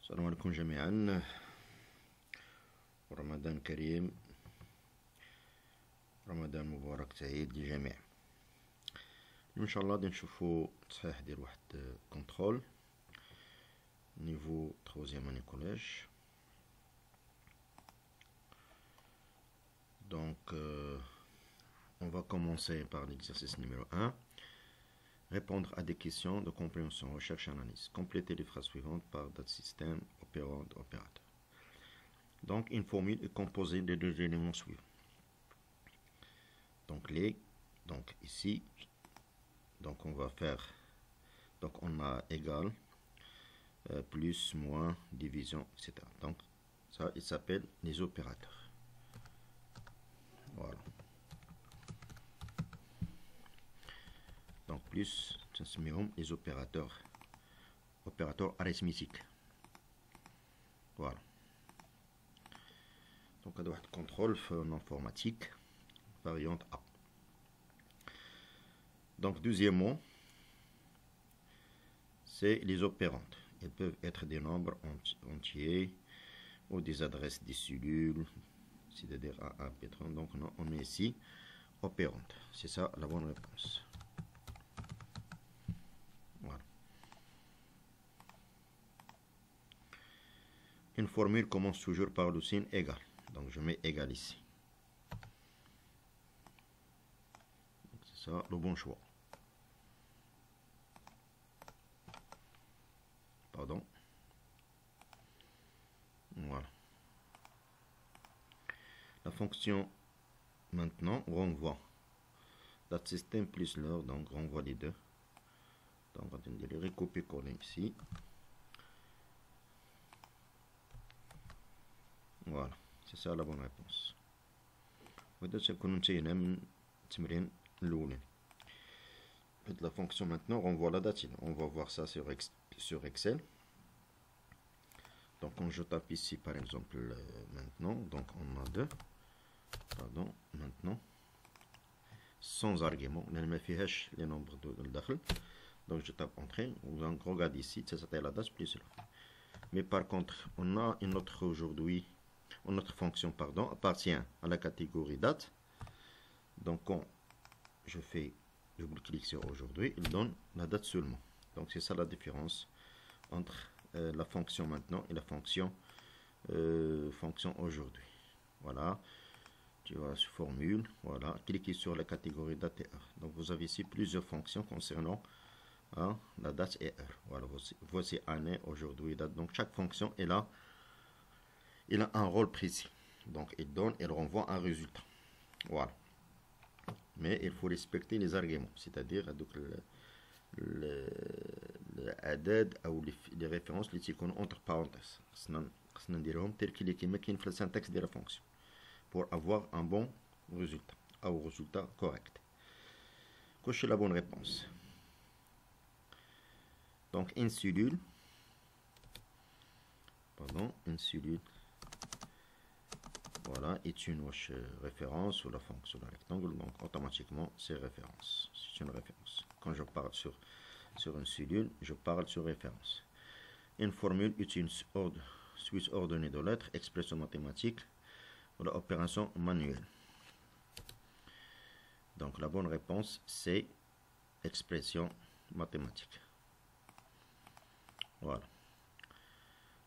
السلام عليكم جميعا، ورمضان كريم، رمضان مبارك سعيد للجميع. ان شاء الله غادي نشوفو تصحيح ديال واحد كونترول نيفو 3e année collège. Donc on va commencer par l'exercice numéro 1. Répondre à des questions de compréhension, recherche et analyse. Compléter les phrases suivantes par date système, opérande, opérateur. Donc une formule est composée des deux éléments suivants. Donc ici, donc on va faire, donc on a égal, plus, moins, division, etc. Donc ça, il s'appelle les opérateurs. Voilà. Donc plus, les opérateurs arithmétiques. Voilà. Donc on a contrôle en informatique, variante A. Donc deuxièmement, c'est les opérandes. Ils peuvent être des nombres entiers ou des adresses des cellules, c'est-à-dire A1, P3. Donc on met ici opérande. C'est ça la bonne réponse. Voilà. Une formule commence toujours par le signe égal. Donc je mets égal ici. C'est ça le bon choix. Pardon. Voilà. La fonction maintenant renvoie date système plus l'heure, donc renvoie les deux. Donc on va les recopier-coller ici. Voilà, c'est ça la bonne réponse. La fonction maintenant renvoie la date. On va voir ça sur Excel. Donc quand je tape ici par exemple maintenant, donc on a deux, pardon, maintenant, sans argument, on ne fait les nombres de l'dakhel. Donc je tape entrée, donc regarde ici, c'était la date plus là. Mais par contre, on a une autre aujourd'hui, notre fonction pardon, appartient à la catégorie date. Donc quand je fais double-clic sur aujourd'hui, il donne la date seulement. Donc c'est ça la différence entre la fonction maintenant et la fonction aujourd'hui. Voilà, tu vois ce formule, voilà, cliquez sur la catégorie date et heure. Donc vous avez ici plusieurs fonctions concernant la date et heure. Voilà, voici année, aujourd'hui, date. Donc chaque fonction est là, il a un rôle précis. Donc il renvoie un résultat. Voilà. Mais il faut respecter les arguments, c'est-à-dire les références qui sont entre parenthèses. Tel qu'il est marqué dans le syntaxe de la fonction pour avoir un bon résultat, ou résultat correct. Cochez la bonne réponse. Donc une cellule, voilà, est une référence sur la fonction rectangle, donc automatiquement c'est référence. C'est une référence. Quand je parle sur une cellule, je parle sur référence. Une formule est une suite ordonnée de lettres, expression mathématique ou opération manuelle. Donc la bonne réponse c'est expression mathématique. Voilà.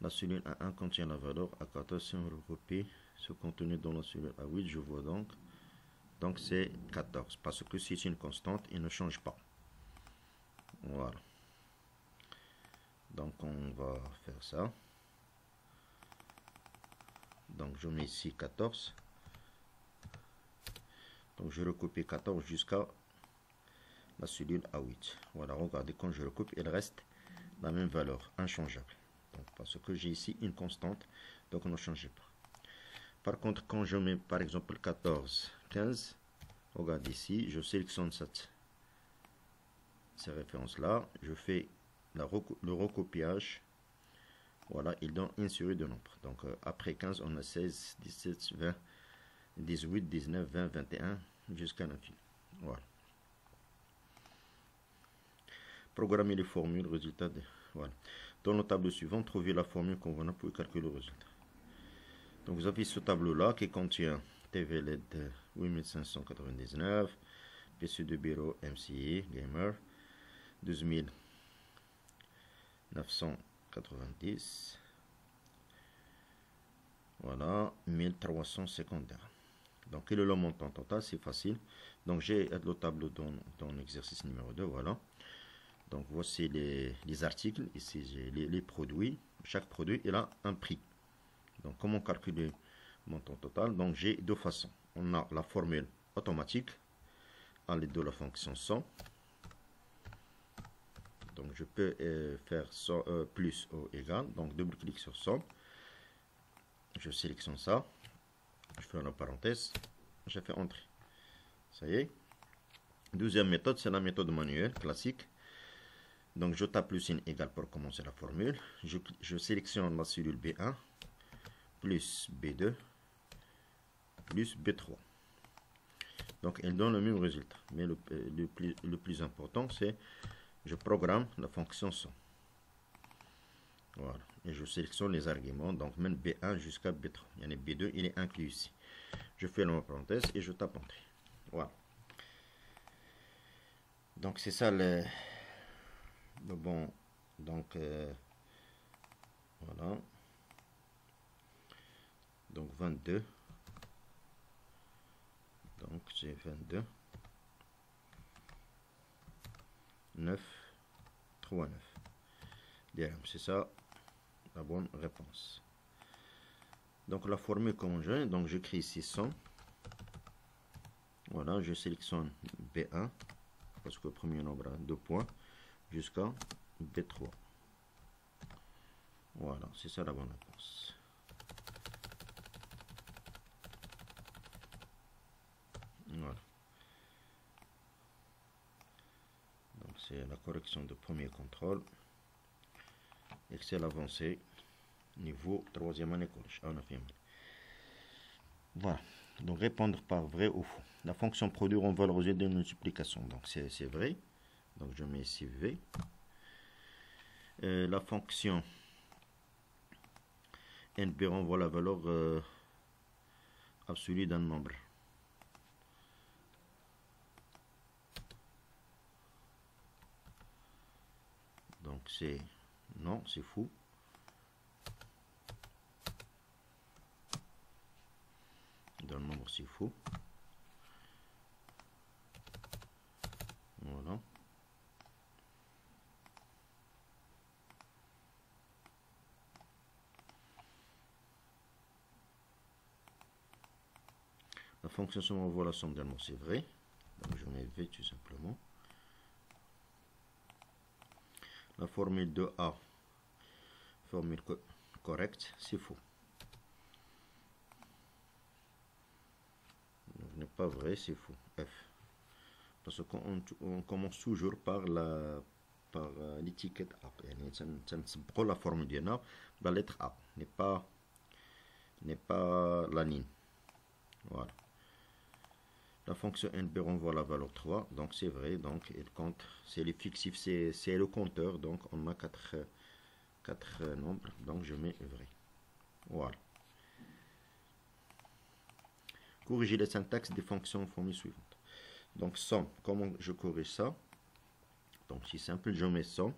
La cellule A1 contient la valeur A14. Si on recopie ce contenu dans la cellule A8, je vois donc c'est 14 parce que c'est une constante, il ne change pas. Voilà. Donc on va faire ça. Donc je mets ici 14. Donc je recopie 14 jusqu'à la cellule A8. Voilà, regardez, quand je recoupe, il reste la même valeur, inchangeable. Donc parce que j'ai ici une constante, donc on ne change pas. Par contre, quand je mets par exemple 14, 15, regarde ici, je sélectionne ces références-là, je fais le recopiage. Voilà, il donne une série de nombres. Donc après 15, on a 16, 17, 20, 18, 19, 20, 21, jusqu'à l'infini. Voilà. Programmer les formules, résultat de Voilà. Dans le tableau suivant, trouvez la formule convenable pour calculer le résultat. Donc vous avez ce tableau-là qui contient TV LED 8599, PC de bureau MCI Gamer 12990, voilà, 1350 dirhams. Donc quel est le montant total? C'est facile. Donc j'ai le tableau dans l'exercice numéro 2, voilà. Donc voici les articles, ici j'ai les produits. Chaque produit il a un prix. Donc comment calculer le montant total? Donc j'ai deux façons. On a la formule automatique à l'aide de la fonction somme. Donc je peux faire plus ou égal. Donc double-clic sur somme. Je sélectionne ça. Je fais la parenthèse. Je fais entrée. Ça y est. Deuxième méthode, c'est la méthode manuelle classique. Donc je tape le signe égal pour commencer la formule. Je sélectionne la cellule B1 plus B2 plus B3. Donc elle donne le même résultat. Mais le plus important, c'est je programme la fonction somme. Voilà. Et je sélectionne les arguments. Donc même B1 jusqu'à B3. Il y en a B2, il est inclus ici. Je fais la parenthèse et je tape entrée. Voilà. Donc c'est ça le bon. Donc voilà. Donc 22. Donc c'est 22. 9, 3, 9. C'est ça la bonne réponse. Donc la formule comme j'ai, donc j'écris ici 100. Voilà, je sélectionne B1 parce que le premier nombre a 2 points jusqu'à B3. Voilà, c'est ça la bonne réponse. Voilà. Donc c'est la correction de premier contrôle. Excel avancé, niveau 3e année collège, en 9e année. Voilà. Donc répondre par vrai ou faux. La fonction produire en valoriser de multiplication. Donc c'est vrai. Donc je mets ici V. La fonction NB renvoie la valeur absolue d'un nombre. Donc c'est non, c'est fou. D'un nombre, c'est fou. Voilà. La fonction somme renvoie la somme d'un nombre, c'est vrai. Donc je mets V tout simplement. La formule de A, formule correcte, c'est faux. Donc n'est pas vrai, c'est faux. F. Parce qu'on commence toujours par l'étiquette A. C'est la formule de la lettre A, n'est pas la ligne. Voilà. La fonction NB renvoie la valeur 3, donc c'est vrai, donc il compte, c'est le fictif, c'est le compteur, donc on a 4 nombres, donc je mets vrai. Voilà. Corriger les syntaxes des fonctions formule suivante. Donc somme, comment je corrige ça? Donc c'est simple, je mets somme.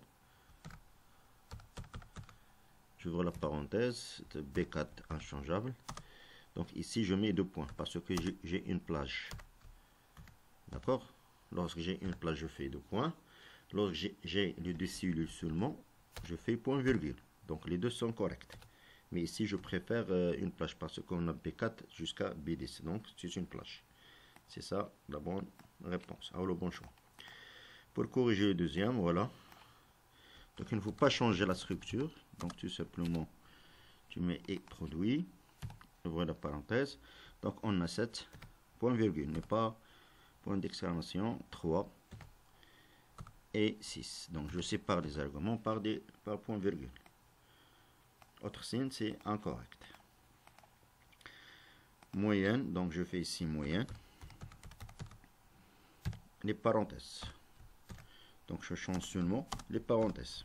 J'ouvre la parenthèse, B4 inchangeable. Donc ici je mets 2 points parce que j'ai une plage. D'accord? Lorsque j'ai une plage, je fais 2 points. Lorsque j'ai les deux cellules seulement, je fais point virgule. Donc les deux sont corrects. Mais ici, je préfère une plage parce qu'on a B4 jusqu'à B10. Donc c'est une plage. C'est ça la bonne réponse. Alors le bon choix. Pour corriger le deuxième, voilà. Donc il ne faut pas changer la structure. Donc tout simplement, tu mets et produit. Ouvre la parenthèse. Donc on a 7 point virgule, n'est pas point d'exclamation 3 et 6. Donc je sépare les arguments par point virgule. Autre signe, c'est incorrect. Moyenne, donc je fais ici moyenne. Les parenthèses. Donc je change seulement les parenthèses.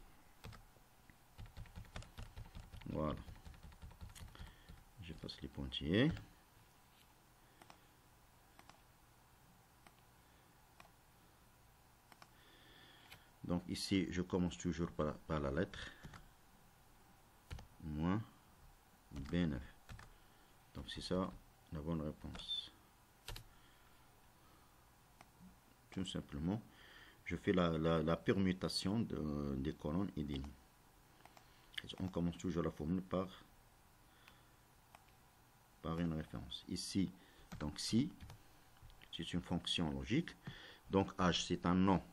j'efface les pointillés. Donc ici, je commence toujours par la lettre moins B9. Donc c'est ça la bonne réponse. Tout simplement, je fais la permutation des colonnes et des lignes. On commence toujours la formule par une référence. Ici, donc si, c'est une fonction logique. Donc H, c'est un nom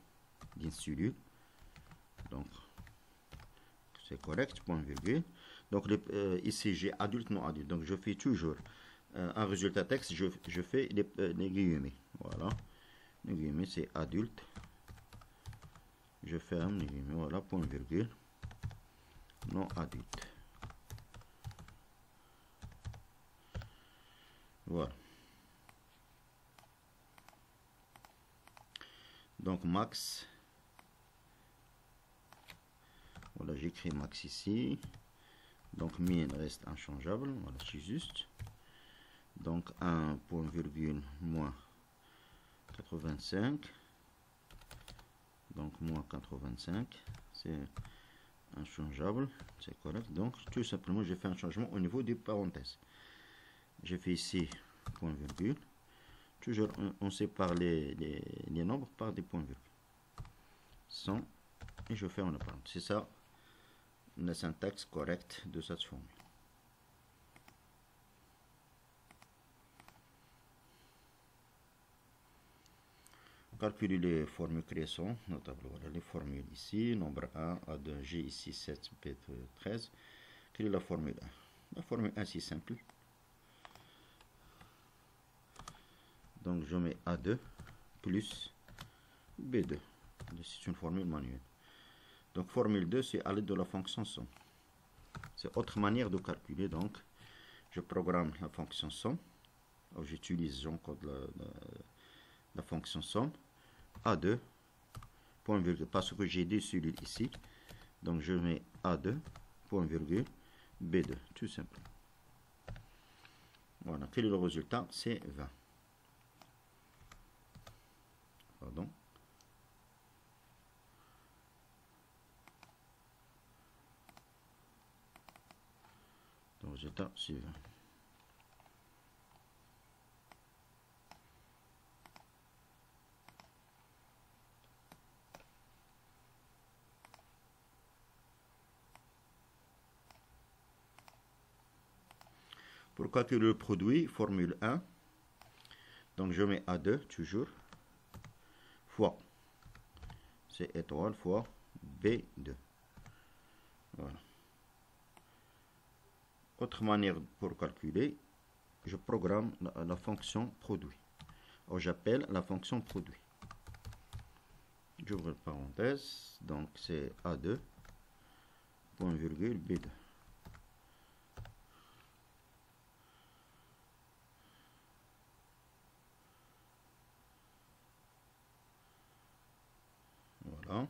d'une cellule. Donc, c'est correct, point virgule. Donc ici, j'ai adulte, non adulte. Donc je fais toujours un résultat texte, je fais les guillemets. Voilà. Les guillemets, c'est adulte. Je ferme les guillemets, voilà, point virgule. Non adulte. Voilà. Donc max. Voilà, j'écris max ici. Donc min reste inchangeable. Voilà, c'est juste. Donc 1 point virgule moins 85. Donc moins 85. C'est inchangeable. C'est correct. Donc tout simplement, j'ai fait un changement au niveau des parenthèses. J'ai fait ici point virgule. Toujours on sépare les nombres par des points virgule. 100 et je ferme la parenthèse. C'est ça la syntaxe correcte de cette formule. Calculer les formules création, notamment voilà les formules ici, nombre 1, A2, G ici 7, B 13. Quelle est la formule 1? La formule 1 c'est simple. Donc je mets A2 plus B2. C'est une formule manuelle. Donc formule 2 c'est à l'aide de la fonction somme. C'est autre manière de calculer. Donc je programme la fonction somme. J'utilise, j'encode la fonction somme. A2 point virgule, parce que j'ai deux cellules ici. Donc je mets A2 point virgule B2, tout simplement. Voilà, quel est le résultat? C'est 20. Pardon. Le résultat, c'est 20. Pour calculer le produit, formule 1. Donc je mets A2 toujours fois, c'est étoile fois B2. Voilà. Autre manière pour calculer, je programme la fonction produit. J'appelle la fonction produit. J'ouvre la parenthèse, donc c'est A2 point virgule B2. Voilà.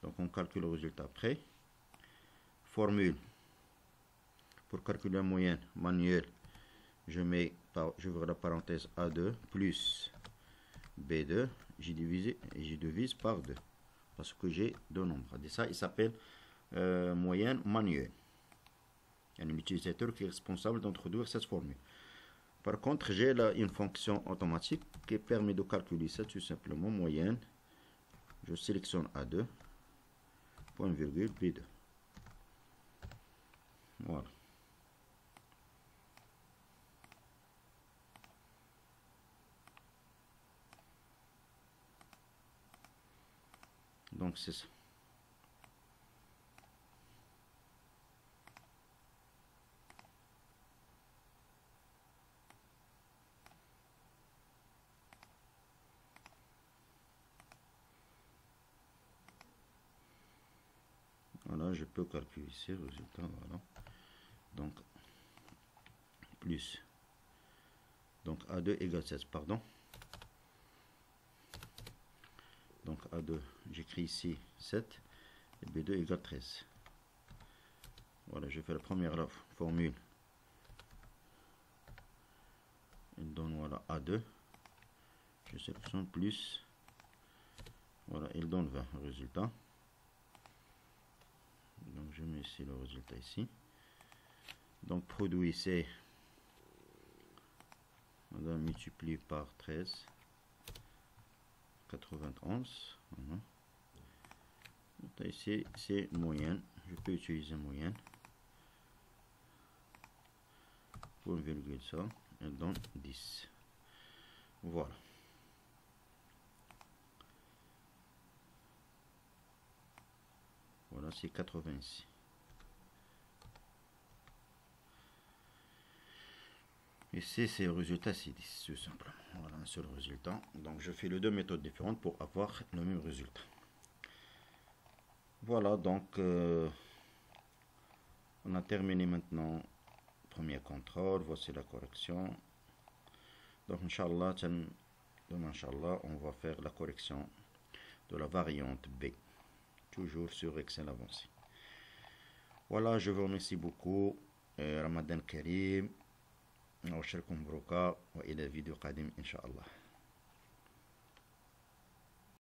Donc on calcule le résultat après. Formule. Pour calculer la moyenne manuelle, je j'ouvre la parenthèse A2 plus B2. J'ai divisé et je divise par 2. Parce que j'ai deux nombres. Et ça, il s'appelle moyenne manuelle. Il y a un utilisateur qui est responsable d'introduire cette formule. Par contre, j'ai là une fonction automatique qui permet de calculer ça tout simplement. Moyenne. Je sélectionne A2, point virgule B2. Voilà. Donc c'est ça. Voilà, je peux calculer ici le résultat. Voilà. Donc, plus. Donc, A2 égale 16, pardon. Donc, A2, j'écris ici 7. Et B2 égale 13. Voilà, je fais la première formule il donne voilà A2. Je sélectionne plus. Voilà, il donne 20 résultat. Donc je mets ici le résultat ici. Donc produit c'est, on va multiplier par 13, 91. Ici c'est moyenne, je peux utiliser moyenne pour une virgule, ça elle donne 10. Voilà. Voilà, c'est 80 ici. Et c'est le résultat, c'est 10 tout simplement. Voilà un seul résultat. Donc je fais les deux méthodes différentes pour avoir le même résultat. Voilà, donc on a terminé maintenant le premier contrôle. Voici la correction. Donc Inch'Allah, on va faire la correction de la variante B. Toujours sur Excel avancé. Voilà, je vous remercie beaucoup. Ramadan Karim. أشكركم بركة وإلى فيديو قادم إن شاء الله.